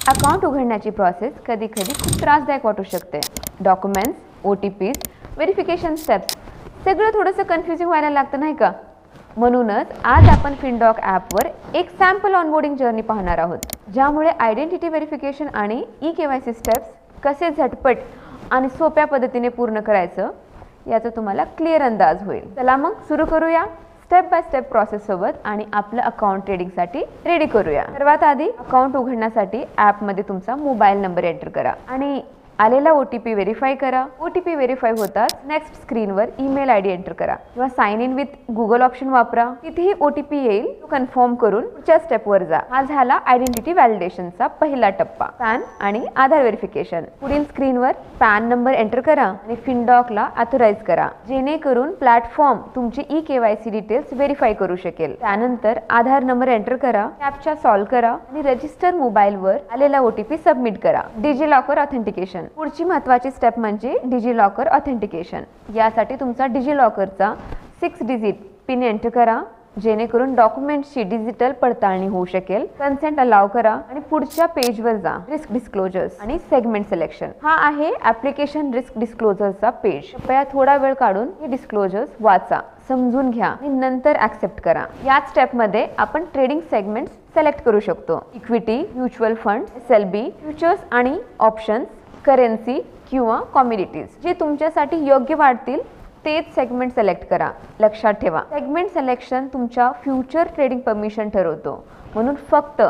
Account उघडण्याची process कधी कधी खूप त्रासदायक वाटू शकते. डॉक्युमेंट्स, OTPs, व्हेरिफिकेशन स्टेप्स सगळं थोडंसं कन्फ्युजिंग व्हायला लागतं नाही का? म्हणूनच आज आपण फिनडॉक ॲपवर एक सॅम्पल ऑनबोर्डिंग जर्नी पाहणार आहोत, ज्यामुळे आयडेंटिटी व्हेरिफिकेशन आणि KYC स्टेप्स कसे झटपट आणि सोप्या पद्धतीने पूर्ण करायचं याचा तुम्हाला क्लिअर अंदाज होईल. चला मग सुरू करूया स्टेप बाय स्टेप प्रोसेस सोबत आणि आपलं अकाउंट ट्रेडिंगसाठी रेडी करूया. सर्वात आधी अकाउंट उघडण्यासाठी ॲपमध्ये तुमचा मोबाईल नंबर एंटर करा आणि आलेला OTP व्हेरीफाय करा. OTP व्हेरीफाय होताच नेक्स्ट स्क्रीनवर ईमेल ID एंटर करा किंवा sign in with Google option वापरा. तिथेही OTP येईल, तो कन्फर्म करून पुढच्या स्टेपवर जा. हा झाला आयडेंटिटी व्हॅलिडेशनचा पहिला टप्पा, पॅन आणि आधार व्हेरिफिकेशन. पुढील स्क्रीनवर पॅन नंबर एंटर करा आणि फिनडॉकला ऑथराइज करा, जेणेकरून प्लॅटफॉर्म तुमची KYC डिटेल्स व्हेरीफाय करू शकेल. त्यानंतर आधार नंबर एंटर करा, कॅप्चा सॉल्व्ह करा आणि रजिस्टर मोबाईलवर आलेला OTP सबमिट करा. DigiLocker authentication. पुढची महत्त्वाची स्टेप म्हणजे डिजिलॉकर ऑथेंटिकेशन. यासाठी तुमचा डिजिलॉकरचा 6 डिजिट पिन एंटर करा, जेणेकरून डॉक्युमेंट्सची डिजिटल पडताळणी होऊ शकेल. कन्सेंट अलाव करा आणि पुढच्या पेजवर जा. रिस्क डिस्क्लोजर्स आणि सेगमेंट सिलेक्शन. हा आहे ॲप्लिकेशन रिस्क डिस्क्लोजरचा पेज. कृपया थोडा वेळ काढून हे डिस्क्लोजर्स वाचा, समजून घ्या आणि नंतर ॲक्सेप्ट करा. याच स्टेपमध्ये आपण ट्रेडिंग सेगमेंट्स सिलेक्ट करू शकतो. Equity, mutual fund, SLB, futures आणि ऑप्शन्स, करेन्सी किंवा कॉमोडिटीज. जे तुमच्यासाठी योग्य वाटतील तेच सेगमेंट सिलेक्ट करा. लक्षात ठेवा, सेगमेंट सिलेक्शन तुमच्या फ्युचर ट्रेडिंग परमिशन ठरवतो, म्हणून फक्त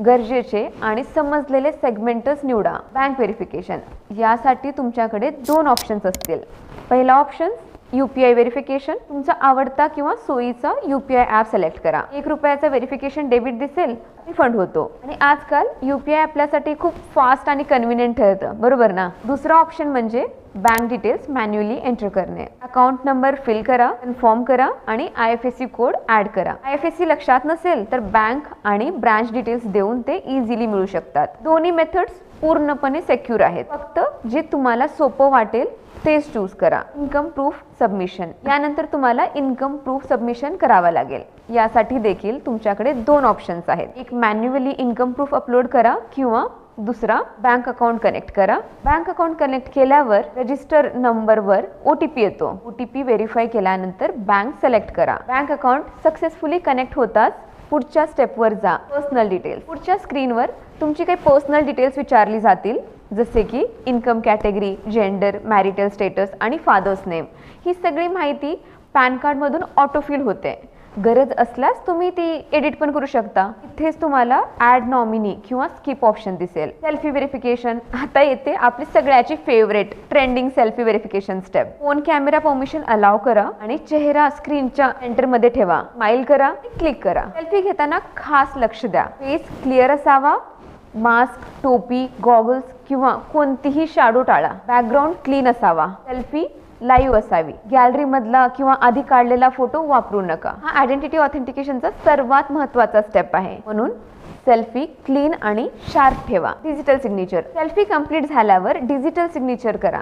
गरजेचे आणि समजलेले सेगमेंटच निवडा. Bank verification. यासाठी तुमच्याकडे 2 ऑप्शन्स असतील. पहिला ऑप्शन UPI व्हेरिफिकेशन. तुमचा आवडता किंवा सोयीचा UPI ॲप सिलेक्ट करा. ₹1 व्हेरिफिकेशन डेबिट दिसेल, रिफंड होतो. आणि आजकाल UPI आपल्यासाठी खूप फास्ट आणि कन्व्हिनियंट ठरतं, बरोबर ना? दुसरा ऑप्शन म्हणजे बँक डिटेल्स मॅन्युअली एंटर करणे. अकाउंट नंबर फिल करा, कन्फर्म करा आणि IFSC कोड ॲड करा. IFSC लक्षात नसेल तर बँक आणि ब्रांच डिटेल्स देऊन ते इझिली मिळू शकतात. दोन्ही मेथड्स पूर्णपणे सेक्युर आहेत. फक्त जे तुम्हाला सोपं वाटेल तेच चूज करा. Income proof submission. यानंतर तुम्हाला इन्कम प्रूफ सबमिशन करावा लागेल. यासाठी देखील तुमच्याकडे 2 ऑप्शन्स आहेत. एक मॅन्युअली इन्कम प्रूफ अपलोड करा किंवा दुसरा बँक अकाउंट कनेक्ट करा. बँक अकाउंट कनेक्ट केल्यावर रजिस्टर नंबरवर OTP येतो. OTP व्हेरीफाय केल्यानंतर बँक सिलेक्ट करा. बँक अकाउंट सक्सेसफुली कनेक्ट होताच पुढच्या स्टेपवर जा. Personal details. पुढच्या स्क्रीनवर तुमची काही पर्सनल डिटेल्स विचारली जातील, जसे की income category, gender, marital status आणि फादर्स नेम. ही सगळी माहिती पॅन कार्डमधून ऑटोफिल होते. गरज असल्यास तुम्ही ती एडिट पण करू शकता. इथेच तुम्हाला ॲड नॉमिनी किंवा स्किप ऑप्शन दिसेल. Selfie verification. आता येते आपली सगळ्याची favourite trending selfie verification step. Phone camera permission allow करा आणि चेहरा स्क्रीनच्या सेंटरमध्ये ठेवा. स्माइल करा, क्लिक करा. सेल्फी घेताना खास लक्ष द्या. फेस क्लिअर असावा. मास्क, टोपी, गॉगल्स किंवा कोणतीही शॅडो टाळा. बॅकग्राऊंड क्लीन असावा. सेल्फी लाईव्ह असावी. गॅलरी मधला किंवा आधी काढलेला फोटो वापरू नका. हा आयडेंटिटी ऑथेंटिकेशनचा सर्वात महत्त्वाचा स्टेप आहे, म्हणून सेल्फी क्लीन आणि शार्प ठेवा. Digital signature. सेल्फी कंप्लीट झाल्यावर डिजिटल सिग्नेचर करा.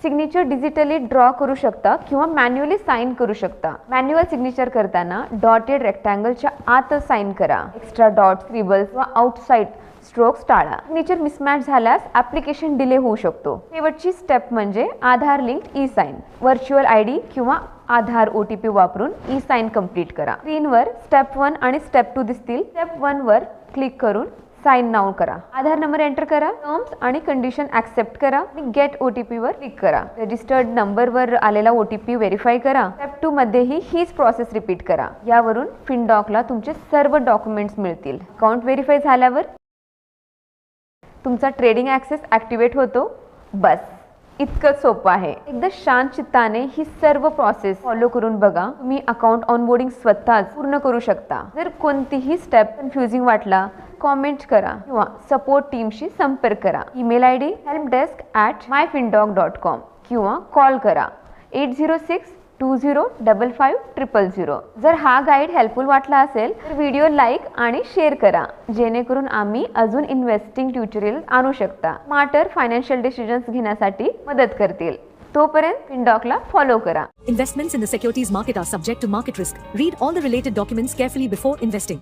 सिग्नेचर डिजिटली ड्रॉ करू शकता किंवा मॅन्युअली साइन करू शकता. मॅन्युअल सिग्नेचर करताना डॉटेड रेक्टँगलच्या आतच साइन करा. एक्स्ट्रा डॉट, स्क्रिबल्स किंवा आउटसाइड स्ट्रोक्स टाळा. सिग्नेचर मिसमॅच झाल्यास ॲप्लिकेशन डिले होऊ शकतो. शेवटची स्टेप म्हणजे आधार लिंक्ड ई-साइन. व्हर्च्युअल ID किंवा आधार OTP वापरून ई-साइन कंप्लीट करा. स्क्रीनवर स्टेप 1 आणि स्टेप 2 दिसतील. स्टेप 1 वर क्लिक करून साइन नाउ करा. आधार नंबर एंटर करा. टर्म्स आणि कंडिशन ॲक्सेप्ट करा आणि गेट OTP वर क्लिक करा. रजिस्टर्ड नंबरवर आलेला OTP व्हेरीफाय करा. स्टेप 2 मध्येही हीच प्रोसेस रिपीट करा. यावरून फिनडॉकला तुमचे सर्व डॉक्युमेंट्स मिळतील. अकाउंट व्हेरीफाय झाल्यावर तुमचा ट्रेडिंग ॲक्सेस ॲक्टिवेट होतो. बस इतकंच सोपं आहे. एकदा शांत चित्ताने ही सर्व प्रोसेस फॉलो करून बघा. तुम्ही अकाउंट ऑनबोर्डिंग स्वतःच पूर्ण करू शकता. जर कोणतीही स्टेप कन्फ्युजिंग वाटला कॉमेंट करा किंवा सपोर्ट टीमशी संपर्क करा. ईमेल ID helpdesk@myfindoc.com किंवा कॉल करा 806-2055-000. जर हा गाईड हेल्पफुल वाटला असेल तर व्हिडिओ लाईक आणि शेअर करा, जेणेकरून आम्ही अजून इन्व्हेस्टिंग ट्युटोरियल आणू शकता. स्मार्टर फायनान्शियल डिसिजन्स घेण्यासाठी मदत करतील. तोपर्यंत फिनडॉकला फॉलो करा. Investments in the securities market are subject to market risk. Read all the related documents carefully before investing.